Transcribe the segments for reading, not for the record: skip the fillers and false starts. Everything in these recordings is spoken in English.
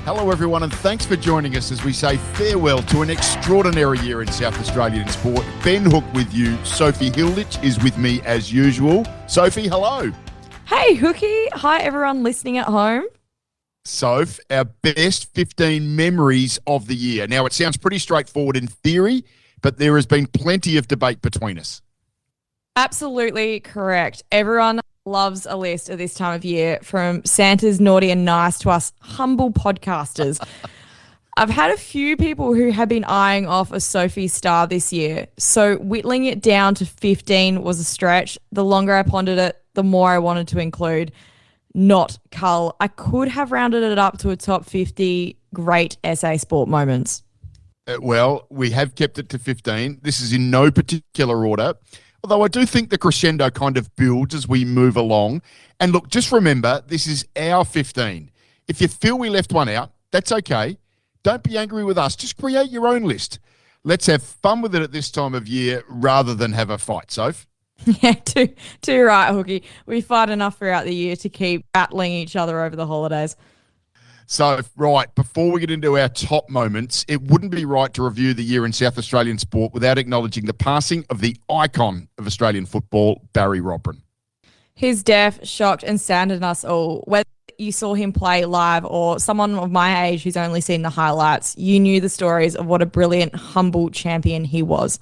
Hello, everyone, and thanks for joining us as we say farewell to an extraordinary year in South Australian sport. Ben Hook with you. Sophie Hilditch is with me as usual. Sophie, hello. Hey, Hookie. Hi, everyone listening at home. Soph, our best 15 memories of the year. Now, it sounds pretty straightforward in theory, but there has been plenty of debate between us. Absolutely correct. Everyone loves a list at this time of year, from Santa's naughty and nice to us humble podcasters. I've had a few people who have been eyeing off a Sophie star this year, so whittling it down to 15 was a stretch. The longer I pondered it, the more I wanted to include not Cull. I could have rounded it up to a top 50 great SA sport moments. Well, we have kept it to 15. This is in no particular order. Although I do think the crescendo kind of builds as we move along. And look, just remember, this is our 15. If you feel we left one out, that's okay. Don't be angry with us. Just create your own list. Let's have fun with it at this time of year rather than have a fight, Soph. Yeah, too right, Hookie. We fight enough throughout the year to keep battling each other over the holidays. So, right, before we get into our top moments, it wouldn't be right to review the year in South Australian sport without acknowledging the passing of the icon of Australian football, Barry Robran. His death shocked and saddened us all. Whether you saw him play live or someone of my age who's only seen the highlights, you knew the stories of what a brilliant, humble champion he was.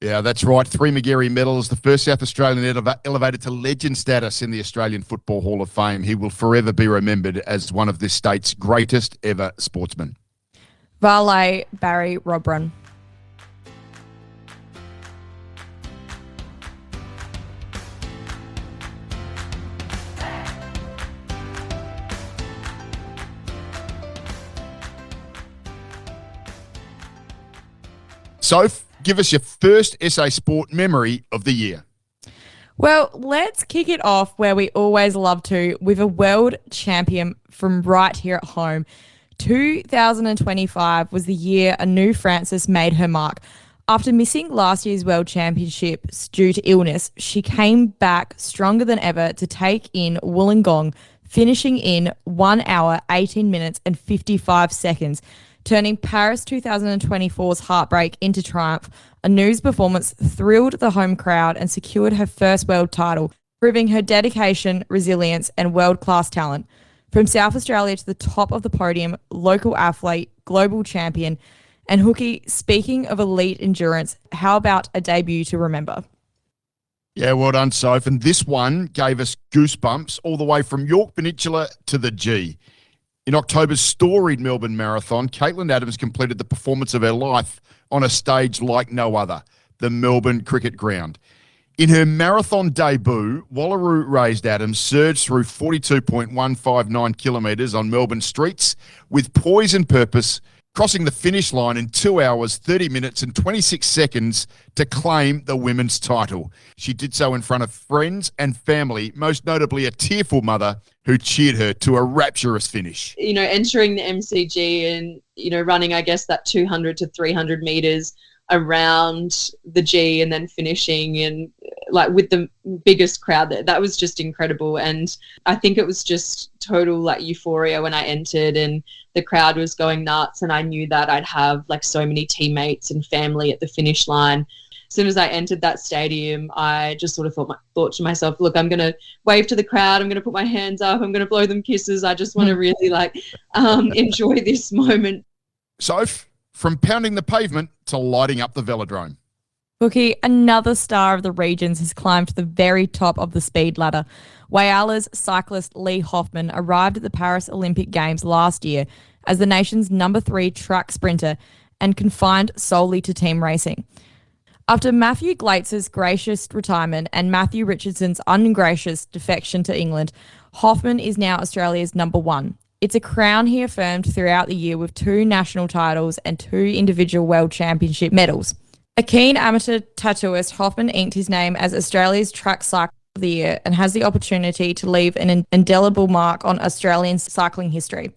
Yeah, that's right. 3 Magarey medals, the first South Australian elevated to legend status in the Australian Football Hall of Fame. He will forever be remembered as one of this state's greatest ever sportsmen. Valet Barry Robran. Soph, give us your first SA sport memory of the year. Well, let's kick it off where we always love to, with a world champion from right here at home. 2025 was the year Anu Francis made her mark. After missing last year's World Championships due to illness, she came back stronger than ever to take in Wollongong, finishing in 1 hour, 18 minutes and 55 seconds. Turning Paris 2024's heartbreak into triumph, Anu's performance thrilled the home crowd and secured her first world title, proving her dedication, resilience and world-class talent. From South Australia to the top of the podium, local athlete, global champion, and Hookie, speaking of elite endurance, how about a debut to remember? Yeah, well done, Soph. And this one gave us goosebumps all the way from York Peninsula to the G. In October's storied Melbourne Marathon, Caitlin Adams completed the performance of her life on a stage like no other, the Melbourne Cricket Ground. In her marathon debut, Wallaroo-raised Adams surged through 42.159 kilometres on Melbourne streets with poise and purpose, crossing the finish line in 2 hours, 30 minutes and 26 seconds to claim the women's title. She did so in front of friends and family, most notably a tearful mother who cheered her to a rapturous finish. You know, entering the MCG and, you know, running, I guess, that 200 to 300 metres around the G and then finishing and like with the biggest crowd there, that was just incredible. And I think it was just total like euphoria when I entered and the crowd was going nuts, and I knew that I'd have like so many teammates and family at the finish line. As soon as I entered that stadium, I just sort of thought to myself, look, I'm going to wave to the crowd. I'm going to put my hands up. I'm going to blow them kisses. I just want to really enjoy this moment. So from pounding the pavement to lighting up the velodrome. Hookie, another star of the regions has climbed to the very top of the speed ladder. Whyala's cyclist Lee Hoffman arrived at the Paris Olympic Games last year as the nation's number 3 track sprinter and confined solely to team racing. After Matthew Gleitz's gracious retirement and Matthew Richardson's ungracious defection to England, Hoffman is now Australia's number 1. It's a crown he affirmed throughout the year with 2 national titles and 2 individual world championship medals. A keen amateur tattooist, Hoffman inked his name as Australia's track cycler of the year and has the opportunity to leave an indelible mark on Australian cycling history.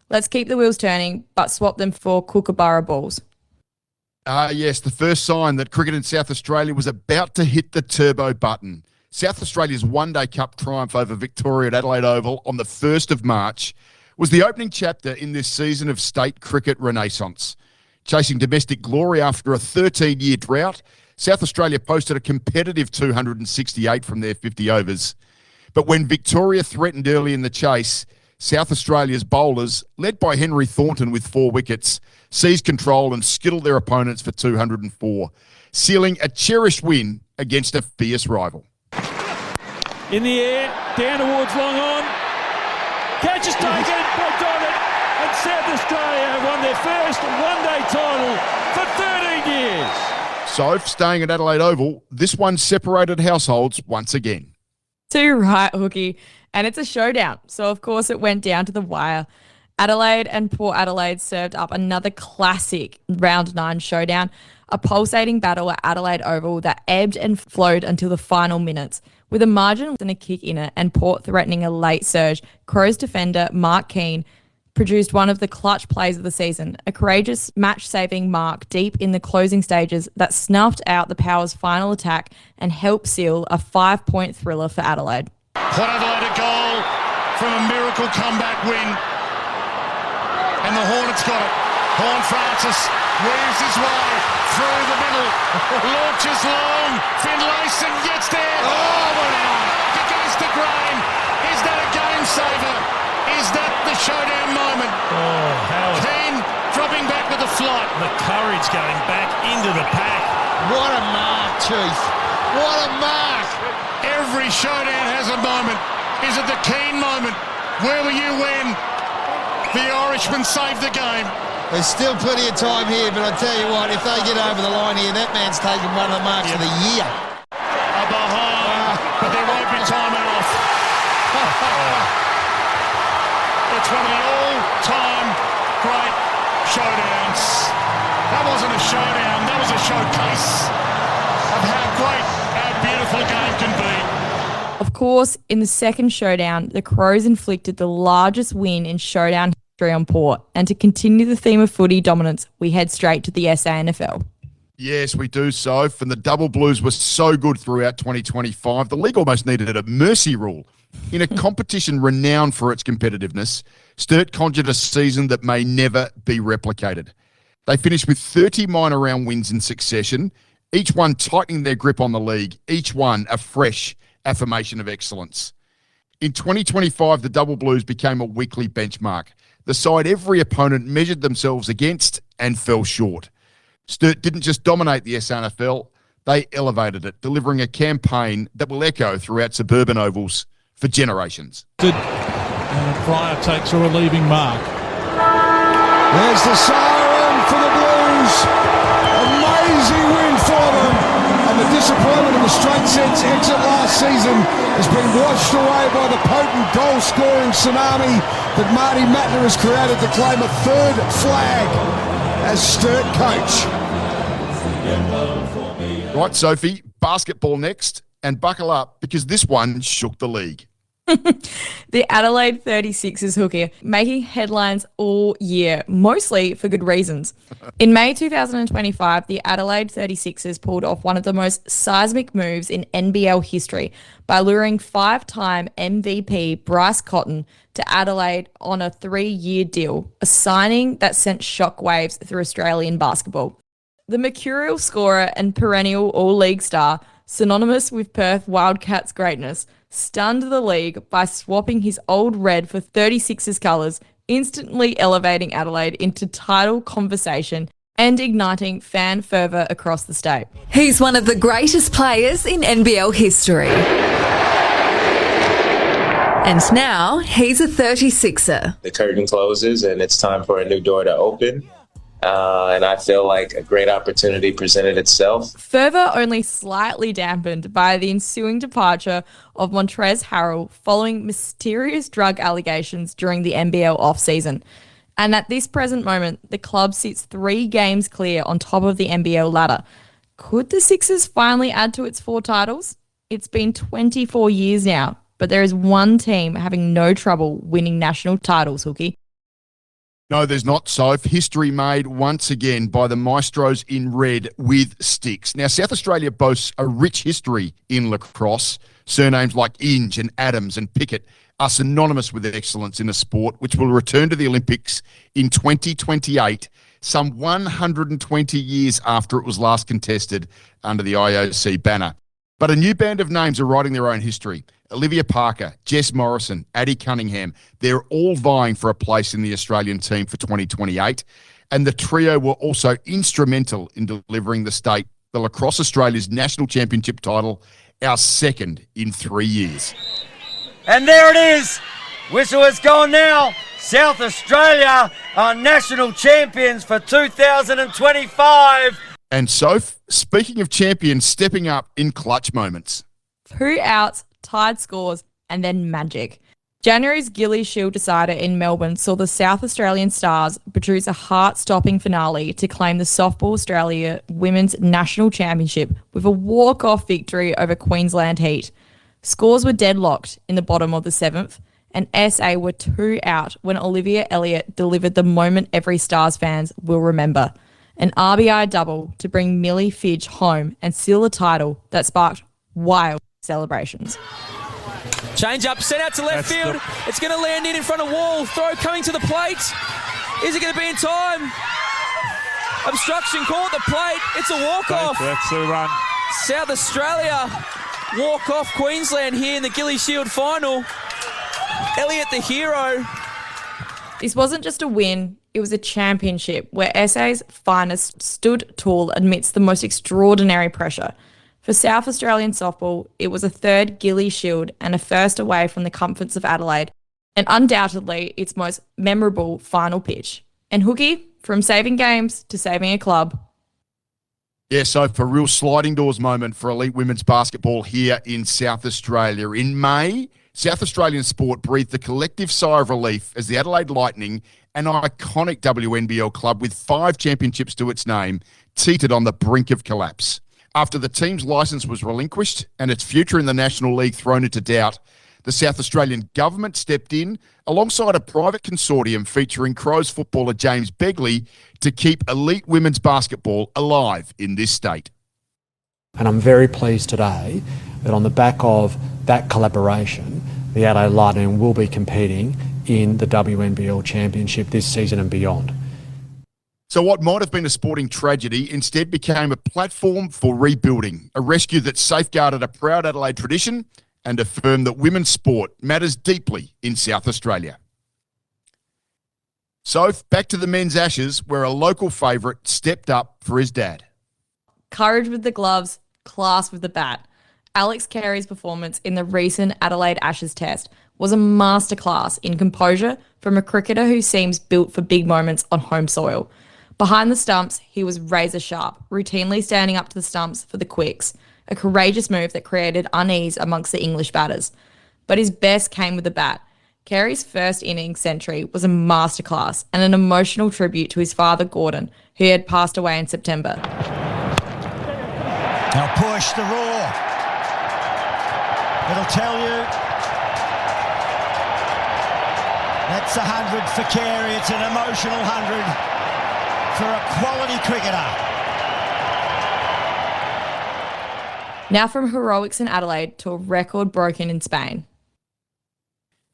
Let's keep the wheels turning, but swap them for Kookaburra balls. Yes, the first sign that cricket in South Australia was about to hit the turbo button. South Australia's one-day cup triumph over Victoria at Adelaide Oval on the 1st of March was the opening chapter in this season of state cricket renaissance. Chasing domestic glory after a 13-year drought, South Australia posted a competitive 268 from their 50 overs. But when Victoria threatened early in the chase, South Australia's bowlers, led by Henry Thornton with 4 wickets, seized control and skittled their opponents for 204, sealing a cherished win against a fierce rival. In the air, down towards long on. Catch is taken by Doggett, and South Australia have won their first one-day title for 13 years. So, staying at Adelaide Oval, this one separated households once again. Too right, Hookie. And it's a showdown. So, of course, it went down to the wire. Adelaide and Port Adelaide served up another classic round 9 showdown, a pulsating battle at Adelaide Oval that ebbed and flowed until the final minutes. With a margin and a kick in it and Port threatening a late surge, Crows defender Mark Keane produced one of the clutch plays of the season, a courageous match-saving mark deep in the closing stages that snuffed out the Power's final attack and helped seal a 5-point thriller for Adelaide. Port Adelaide a goal from a miracle comeback win. And the Hornets got it. Horn Francis weaves his way through the middle. Launches long. Finlayson gets there. Oh, what a mark against the grain. Is that a game saver? Is that the showdown moment? Oh, Howard. Keane dropping back with the flight. The courage going back into the pack. What a mark, Chief. What a mark. Every showdown has a moment. Is it the Keane moment? Where were you when the Irishman saved the game? There's still plenty of time here, but I tell you what, if they get over the line here, that man's taking one of the marks of the year. A behind, but there won't be time off. It's one of the all-time great showdowns. That wasn't a showdown, that was a showcase of how great our beautiful game can be. Of course, in the second showdown, the Crows inflicted the largest win in showdown history on Port. And to continue the theme of footy dominance, we head straight to the SANFL. Yes, we do, Soph. And the Double Blues were so good throughout 2025, the league almost needed a mercy rule. In a competition renowned for its competitiveness, Sturt conjured a season that may never be replicated. They finished with 30 minor round wins in succession, each one tightening their grip on the league, each one a fresh affirmation of excellence. In 2025, the Double Blues became a weekly benchmark, the side every opponent measured themselves against and fell short. Sturt didn't just dominate the SANFL, they elevated it, delivering a campaign that will echo throughout suburban ovals for generations. And Fryer takes a relieving mark. There's the siren for the Blues. Amazing win for them. And the disappointment of the straight sets exit last season has been washed away by the potent goal-scoring tsunami that Marty Mattler has created to claim a 3rd flag as Sturt coach. Right, Sophie, basketball next, and buckle up because this one shook the league. The Adelaide 36ers hooker making headlines all year, mostly for good reasons. In May 2025, the Adelaide 36ers pulled off one of the most seismic moves in NBL history by luring 5-time MVP Bryce Cotton to Adelaide on a 3-year deal, a signing that sent shockwaves through Australian basketball. The mercurial scorer and perennial all-league star, synonymous with Perth Wildcats' greatness, stunned the league by swapping his old red for 36ers colours, instantly elevating Adelaide into title conversation and igniting fan fervour across the state. He's one of the greatest players in NBL history. And now he's a 36er. The curtain closes and it's time for a new door to open. And I feel like a great opportunity presented itself. Fervour only slightly dampened by the ensuing departure of Montrezl Harrell following mysterious drug allegations during the NBL off-season. And at this present moment, the club sits 3 games clear on top of the NBL ladder. Could the Sixers finally add to its 4 titles? It's been 24 years now, but there is one team having no trouble winning national titles, Hookie. No, there's not, Soph. History made once again by the maestros in red with sticks. Now, South Australia boasts a rich history in lacrosse. Surnames like Inge and Adams and Pickett are synonymous with excellence in a sport which will return to the Olympics in 2028, some 120 years after it was last contested under the IOC banner. But a new band of names are writing their own history. Olivia Parker, Jess Morrison, Addie Cunningham, they're all vying for a place in the Australian team for 2028. And the trio were also instrumental in delivering the state the Lacrosse Australia's national championship title, our second in 3 years. And there it is. Whistle has gone now. South Australia are national champions for 2025. And Soph, speaking of champions stepping up in clutch moments. 2 outs, tied scores, and then magic. January's Gillies Shield decider in Melbourne saw the South Australian Stars produce a heart-stopping finale to claim the Softball Australia Women's National Championship with a walk-off victory over Queensland Heat. Scores were deadlocked in the bottom of the 7th, and SA were 2 out when Olivia Elliott delivered the moment every Stars fans will remember. An RBI double to bring Millie Fidge home and seal a title that sparked wild celebrations. Change up, sent out to left field. It's going to land in front of wall. Throw coming to the plate. Is it going to be in time? Obstruction call at the plate. It's a walk-off. That's the run. South Australia walk off Queensland here in the Gillies Shield final. Elliott the hero. This wasn't just a win, it was a championship where SA's finest stood tall amidst the most extraordinary pressure. For South Australian softball, it was a 3rd Gillies Shield and a first away from the comforts of Adelaide, and undoubtedly its most memorable final pitch. And Hookie, from saving games to saving a club. Yeah, so for a real sliding doors moment for elite women's basketball here in South Australia. In May, South Australian sport breathed a collective sigh of relief as the Adelaide Lightning, an iconic WNBL club with 5 championships to its name, teetered on the brink of collapse. After the team's licence was relinquished and its future in the National League thrown into doubt, the South Australian government stepped in alongside a private consortium featuring Crows footballer James Begley to keep elite women's basketball alive in this state. And I'm very pleased today that on the back of that collaboration, the Adelaide Lightning will be competing in the WNBL Championship this season and beyond. So what might have been a sporting tragedy instead became a platform for rebuilding, a rescue that safeguarded a proud Adelaide tradition and affirmed that women's sport matters deeply in South Australia. So back to the men's Ashes, where a local favourite stepped up for his dad. Courage with the gloves, class with the bat. Alex Carey's performance in the recent Adelaide Ashes test was a masterclass in composure from a cricketer who seems built for big moments on home soil. Behind the stumps, he was razor sharp, routinely standing up to the stumps for the quicks, a courageous move that created unease amongst the English batters. But his best came with the bat. Carey's first innings century was a masterclass and an emotional tribute to his father, Gordon, who had passed away in September. Now push the roar. It'll tell you. That's 100 for Carey. It's an emotional 100 for a quality cricketer. Now from heroics in Adelaide to a record broken in Spain.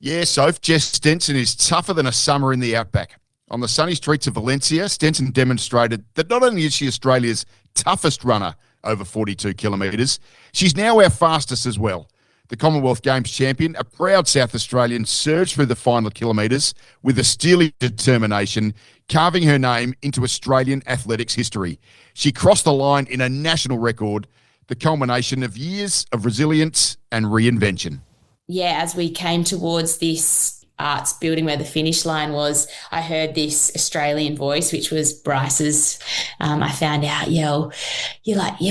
Yeah, Soph, Jess Stenson is tougher than a summer in the outback. On the sunny streets of Valencia, Stenson demonstrated that not only is she Australia's toughest runner over 42 kilometres, she's now our fastest as well. The Commonwealth Games champion, a proud South Australian, surged through the final kilometres with a steely determination, carving her name into Australian athletics history. She crossed the line in a national record, the culmination of years of resilience and reinvention. Yeah, as we came towards this arts building where the finish line was, I heard this Australian voice, which was Bryce's. I found out, you're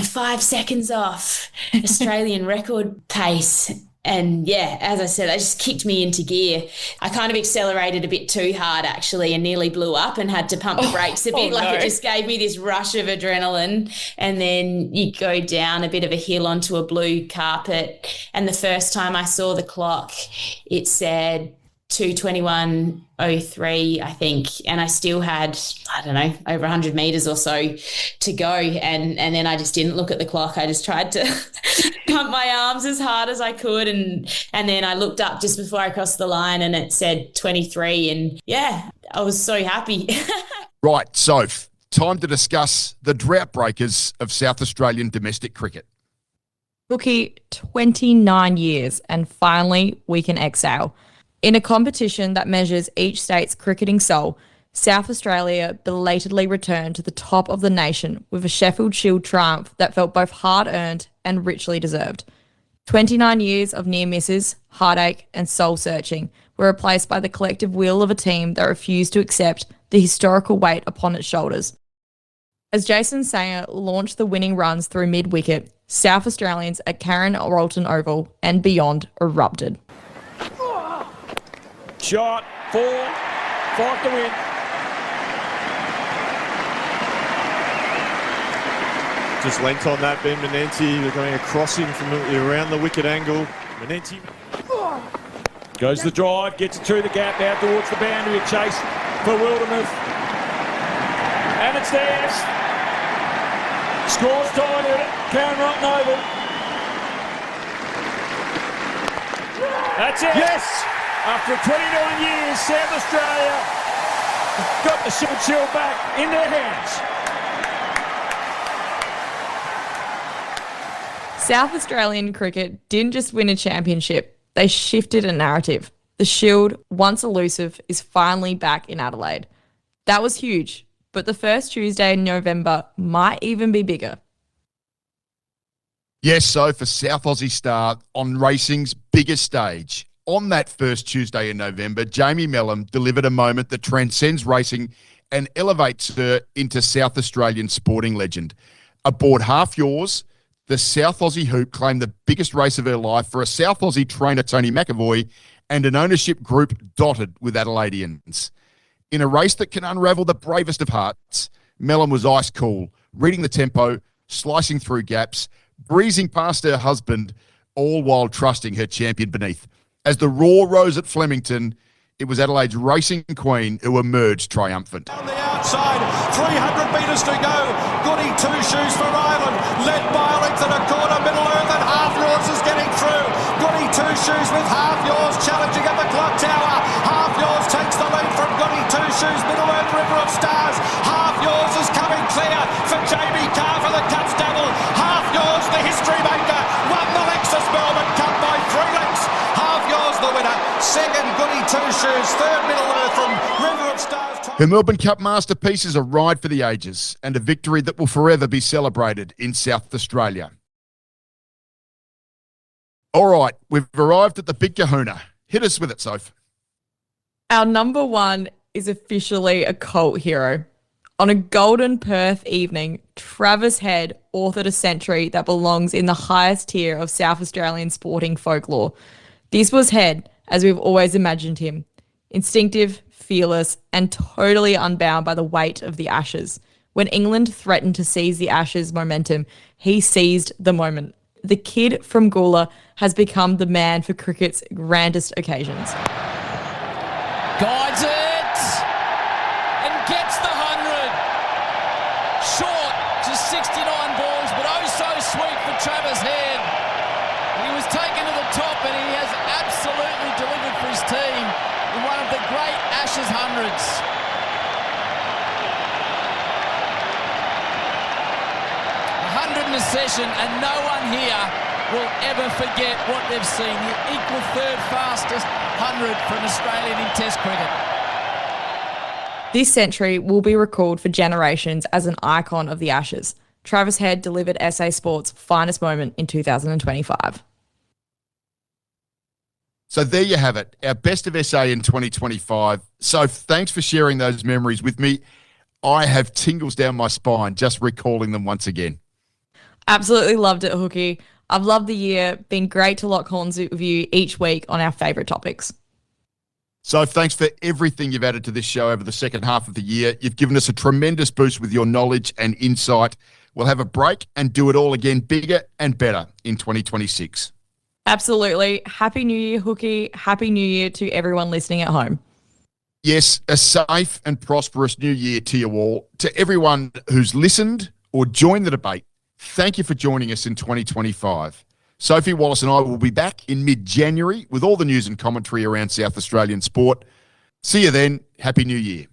5 seconds off Australian record pace. And yeah, as I said, that just kicked me into gear. I kind of accelerated a bit too hard actually and nearly blew up and had to pump the brakes a bit. It just gave me this rush of adrenaline. And then you go down a bit of a hill onto a blue carpet. And the first time I saw the clock, it said 2:21:03, I think, and I still had, I don't know, over 100 meters or so to go, and then I just didn't look at the clock. I just tried to pump my arms as hard as I could, and then I looked up just before I crossed the line, and it said 23, and yeah, I was so happy. Right, so time to discuss the drought breakers of South Australian domestic cricket. Hookie, 29 years, and finally we can exhale. In a competition that measures each state's cricketing soul, South Australia belatedly returned to the top of the nation with a Sheffield Shield triumph that felt both hard-earned and richly deserved. 29 years of near misses, heartache, and soul-searching were replaced by the collective will of a team that refused to accept the historical weight upon its shoulders. As Jason Sayer launched the winning runs through mid-wicket, South Australians at Karen Rolton Oval and beyond erupted. Shot, 4, 5 to win. Just length on that, Ben Manenti. They're going across him from around the wicket angle. Manenti goes the drive, gets it through the gap, out towards the boundary, a chase for Wildermuth. And it's theirs. Scores tied at Karen Rotten Oval. That's it. Yes! After 29 years, South Australia got the Shield back in their hands. South Australian cricket didn't just win a championship, they shifted a narrative. The Shield, once elusive, is finally back in Adelaide. That was huge, but the first Tuesday in November might even be bigger. Yes, so for South Aussie Star on racing's biggest stage, on that first Tuesday in November, Jamie Mellon delivered a moment that transcends racing and elevates her into South Australian sporting legend. Aboard Half Yours, the South Aussie Hoop claimed the biggest race of her life for a South Aussie trainer, Tony McAvoy, and an ownership group dotted with Adelaideans. In a race that can unravel the bravest of hearts, Mellon was ice cool, reading the tempo, slicing through gaps, breezing past her husband, all while trusting her champion beneath. As the roar rose at Flemington, it was Adelaide's racing queen who emerged triumphant. On the outside, 300 metres to go. Goody Two Shoes for Ireland, led by a length and a quarter. Middle Earth and Half Yours is getting through. Goody Two Shoes with Half Yours challenging at the clock tower. Half Yours takes the lead from Goody Two Shoes. Middle Earth, River of Stars. Half Yours is coming clear for Jamie Carr for the Cups double. Half Yours, the history maker, won the Lexus Melbourne Cup by 3 lengths. Half Yours the winner. Second, Goody Two Shoes. Third, Middle Earth from River of Stars. Her Melbourne Cup masterpiece is a ride for the ages and a victory that will forever be celebrated in South Australia. All right, we've arrived at the big kahuna. Hit us with it, Soph. Our number one is officially a cult hero. On a golden Perth evening, Travis Head authored a century that belongs in the highest tier of South Australian sporting folklore. This was Head, as we've always imagined him. Instinctive, fearless, and totally unbound by the weight of the Ashes. When England threatened to seize the Ashes momentum, he seized the moment. The kid from Gula has become the man for cricket's grandest occasions. Guides it and gets the 100. Short, just 69 balls, but oh so sweet for Travis Head. He was taken to the top and he has absolutely delivered for his team in one of the great Ashes hundreds. 100 in a session, and no one here will ever forget what they've seen. The equal third fastest 100 for an Australian in Test cricket. This century will be recalled for generations as an icon of the Ashes. Travis Head delivered SA Sport's finest moment in 2025. So there you have it, our best of SA in 2025. So thanks for sharing those memories with me. I have tingles down my spine just recalling them once again. Absolutely loved it, Hookie. I've loved the year. Been great to lock horns with you each week on our favourite topics. So thanks for everything you've added to this show over the second half of the year. You've given us a tremendous boost with your knowledge and insight. We'll have a break and do it all again bigger and better in 2026. Absolutely. Happy New Year, Hookie. Happy New Year to everyone listening at home. Yes, a safe and prosperous new year to you all. To everyone who's listened or joined the debate, thank you for joining us in 2025. Sophie Wallace and I will be back in mid-January with all the news and commentary around South Australian sport. See you then. Happy New Year.